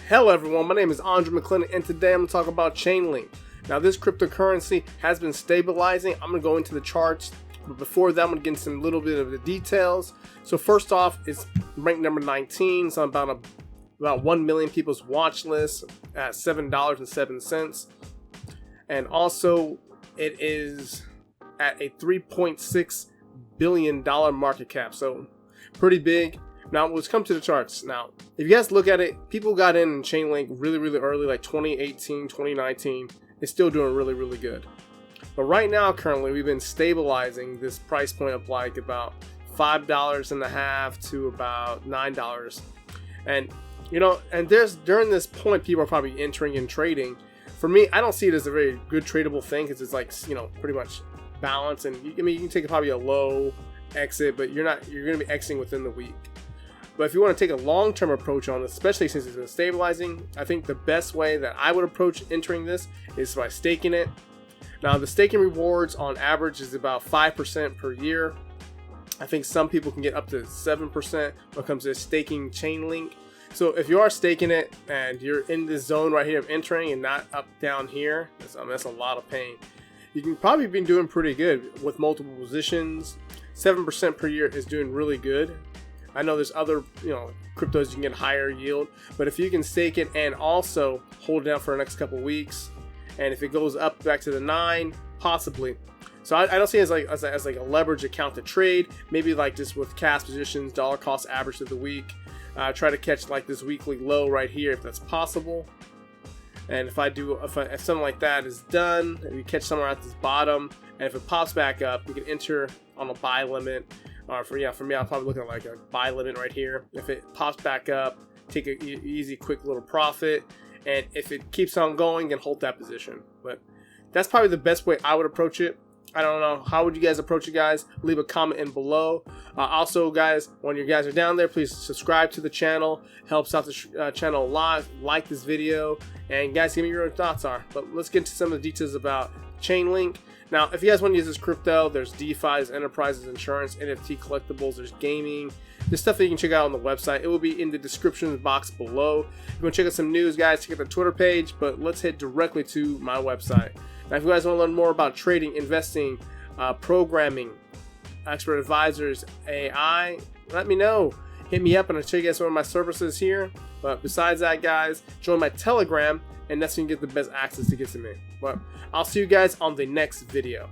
Hello everyone, my name is Andre McClendon and today I'm going to talk about Chainlink. Now this cryptocurrency has been stabilizing. I'm going to go into the charts, but before that I'm going to get into some little bit of the details. So first off, it's ranked number 19, so about 1 million people's watch list at $7.07. And also it is at a $3.6 billion market cap, so pretty big. Now let's come to the charts. Now if you guys look at it, people got in Chainlink really early, like 2018, 2019. It's still doing really good, but right now currently we've been stabilizing this price point of like about $5.50 to about $9. And you know, and during this point people are probably entering and trading. For me, I don't see it as a very good tradable thing because it's like, you know, pretty much balanced, and you can take probably a low exit, but you're going to be exiting within the week. But if you want to take a long-term approach on this, especially since it's been stabilizing, I think the best way that I would approach entering this is by staking it. Now the staking rewards on average is about 5% per year. I think some people can get up to 7% when it comes to staking Chainlink. So if you are staking it and you're in this zone right here of entering and not up down here, that's a lot of pain. You can probably be doing pretty good with multiple positions. 7% per year is doing really good. I know there's other, you know, cryptos you can get higher yield, but if you can stake it and also hold it down for the next couple weeks, and if it goes up back to the 9, possibly. So I don't see it as like a leverage account to trade. Maybe like just with cash positions, dollar cost average of the week. Try to catch like this weekly low right here if that's possible. And if something like that is done, if you catch somewhere at this bottom, and if it pops back up, you can enter on a buy limit. For me, I'll probably look at like a buy limit right here. If it pops back up, take an easy, quick little profit. And if it keeps on going, then hold that position. But that's probably the best way I would approach it. I don't know. How would you guys approach it, guys? Leave a comment in below. Also, guys, when you guys are down there, please subscribe to the channel. Helps out the channel a lot. Like this video. And guys, give me your own thoughts are. But let's get into some of the details about Chainlink. Now, if you guys want to use this crypto, there's DeFi, there's enterprises, insurance, NFT collectibles, there's gaming. There's stuff that you can check out on the website. It will be in the description box below. If you want to check out some news, guys, check out the Twitter page. But let's head directly to my website. Now, if you guys want to learn more about trading, investing, programming, expert advisors, AI, let me know. Hit me up and I'll show you guys some of my services here. But besides that, guys, join my Telegram, and that's when you get the best access to get to me. But I'll see you guys on the next video.